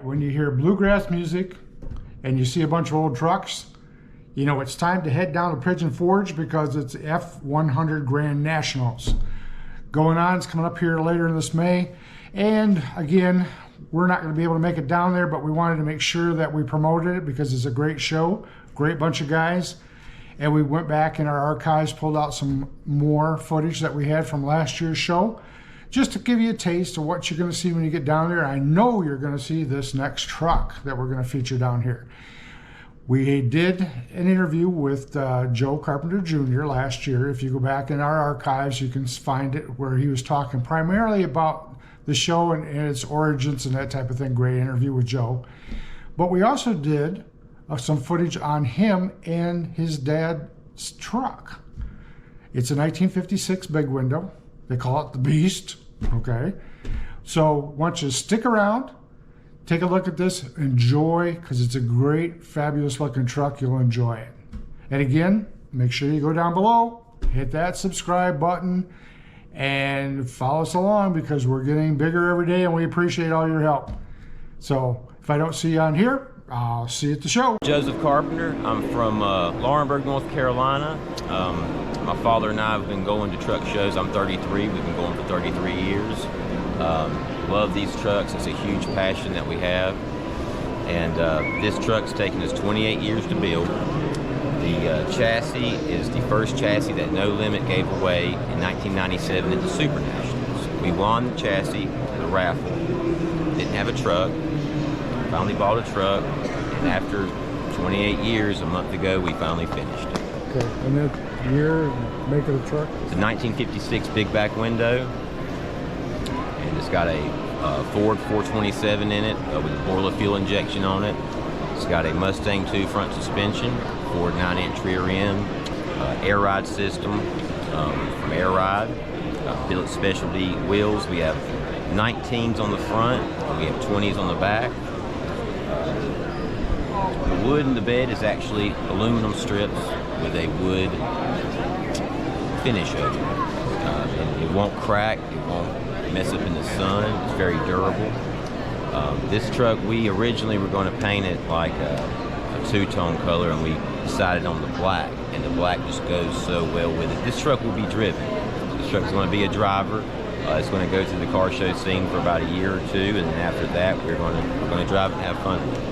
when you hear bluegrass music and you see a bunch of old trucks, you know it's time to head down to Pigeon Forge because it's F100 Grand Nationals going on. It's coming up here later in this May. And again, we're not going to be able to make it down there, but we wanted to make sure that we promoted it because it's a great show, great bunch of guys. And we went back in our archives, pulled out some more footage that we had from last year's show, just to give you a taste of what you're going to see when you get down there. I know you're going to see this next truck that we're going to feature down here. We did an interview with Joe Carpenter Jr. last year. If you go back in our archives, you can find it where he was talking primarily about the show and its origins and that type of thing. Great interview with Joe. But we also did some footage on him and his dad's truck. It's a 1956 big window. They call it the Beast, okay? So why don't you stick around, take a look at this, enjoy, because it's a great, fabulous looking truck. You'll enjoy it. And again, make sure you go down below, hit that subscribe button, and follow us along because we're getting bigger every day and we appreciate all your help. So if I don't see you on here, I'll see you at the show. Joseph Carpenter. I'm from Laurinburg, North Carolina. My father and I have been going to truck shows. I'm 33. We've been going for 33 years. Love these trucks. It's a huge passion that we have. And this truck's taken us 28 years to build. The chassis is the first chassis that No Limit gave away in 1997 at the Super Nationals. We won the chassis, the raffle. Didn't have a truck. Finally bought a truck, and after 28 years, a month ago, we finally finished it. Okay, and that year and make of the truck? It's a 1956 big back window, and it's got a Ford 427 in it with a boiler fuel injection on it. It's got a Mustang 2 front suspension, Ford 9-inch rear end, air ride system from Air Ride, Billet Specialty wheels. We have 19s on the front, we have 20s on the back. The wood in the bed is actually aluminum strips with a wood finish over it. And it won't crack, it won't mess up in the sun, it's very durable. This truck, we originally were going to paint it like a two-tone color, and we decided on the black, and the black just goes so well with it. This truck will be driven. This truck is going to be a driver. It's going to go through the car show scene for about a year or two, and then after that, we're going to drive and have fun with it.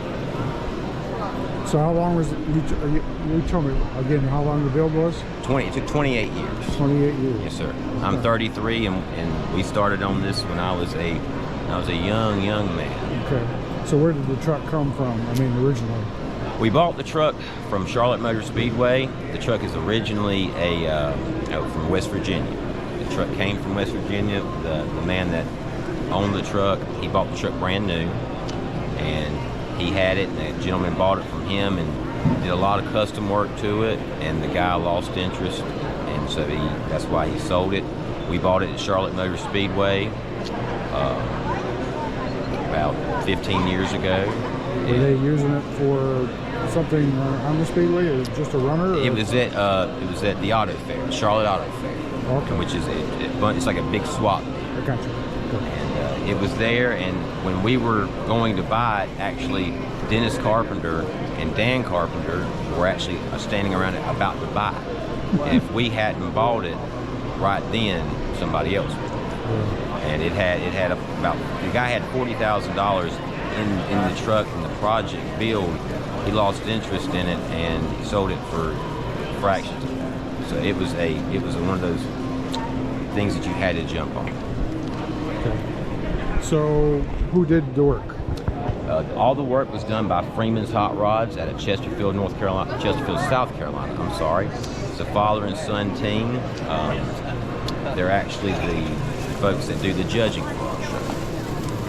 So how long was it? You told me again how long the build was? It took 28 years. 28 years. Yes, sir. I'm 33, and we started on this when I was a young man. Okay. So where did the truck come from? I mean, originally. We bought the truck from Charlotte Motor Speedway. The truck is originally from West Virginia. The truck came from West Virginia. The man that owned the truck, he bought the truck brand new, and he had it, and the gentleman bought it from him and did a lot of custom work to it, and the guy lost interest, and so that's why he sold it. We bought it at Charlotte Motor Speedway about 15 years ago. Were they using it for something on the speedway, or just a runner? Or? It was at the auto fair, Charlotte Auto Fair, okay. Which is it's like a big swap. I got you. Okay. And it was there, and when we were going to buy it, actually, Dennis Carpenter and Dan Carpenter were actually standing around it about to buy it. And if we hadn't bought it right then, somebody else would. Yeah. And it had about, the guy had $40,000 in the truck in the project build. He lost interest in it and he sold it for fractions. So it was one of those things that you had to jump on. Okay. So who did the work? All the work was done by Freeman's Hot Rods out of Chesterfield, South Carolina. I'm sorry. It's a father and son team. They're actually the folks that do the judging for the truck.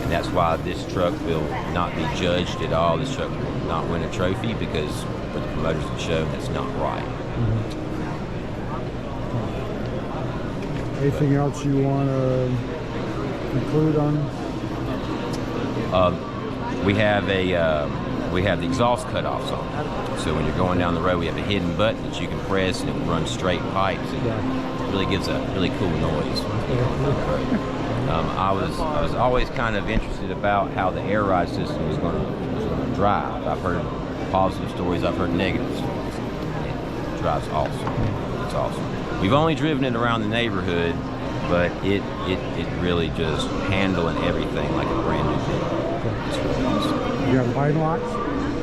And that's why this truck will not be judged at all. This truck will not win a trophy because for the promoters of the show, that's not right. Mm-hmm. Anything else you want to conclude on? We have the exhaust cutoffs on. So when you're going down the road, we have a hidden button that you can press, and it will run straight pipes. It really gives a really cool noise. I was always kind of interested about how the air ride system was going to drive. I've heard positive stories, I've heard negative stories. It drives awesome. It's awesome. We've only driven it around the neighborhood, but it really just handling everything like a brand new vehicle. It's really awesome. You have line locks?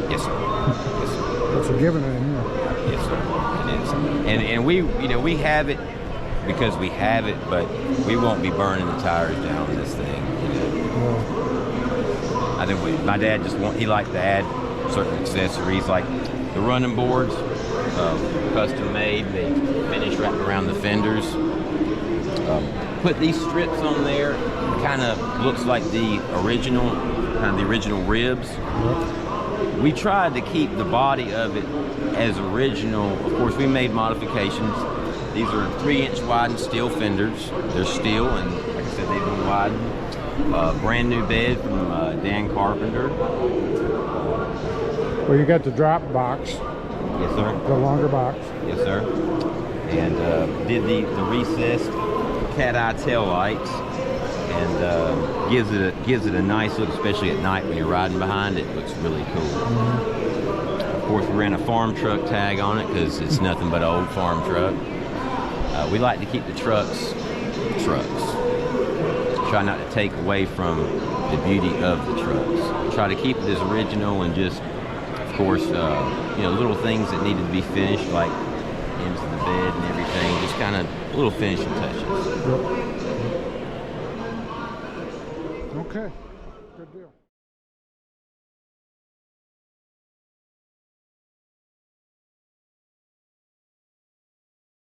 Yes, sir. Yes, sir. That's a given in here. Yes, sir. It is. And we, we have it because we have it, but we won't be burning the tires down on this thing. I think my dad he liked to add certain accessories like the running boards, custom made. They finish wrapped around the fenders. Put these strips on there. Kind of looks like the original ribs. We tried to keep the body of it as original. Of course, we made modifications. These are 3-inch widened steel fenders. They're steel, and like I said, they've been widened. Brand new bed from Dan Carpenter. Well, you got the drop box. Yes, sir. The longer box. Yes, sir. And did the recessed cat eye tail lights, and gives it a nice look, especially at night when you're riding behind it. It looks really cool. Of course, we ran a farm truck tag on it because it's nothing but an old farm truck. We like to keep the trucks. Try not to take away from the beauty of the trucks. Try to keep it as original, and just, of course, little things that needed to be finished, like ends of the bed and everything. Just kind of little finishing touches. Yep. Okay. Good deal.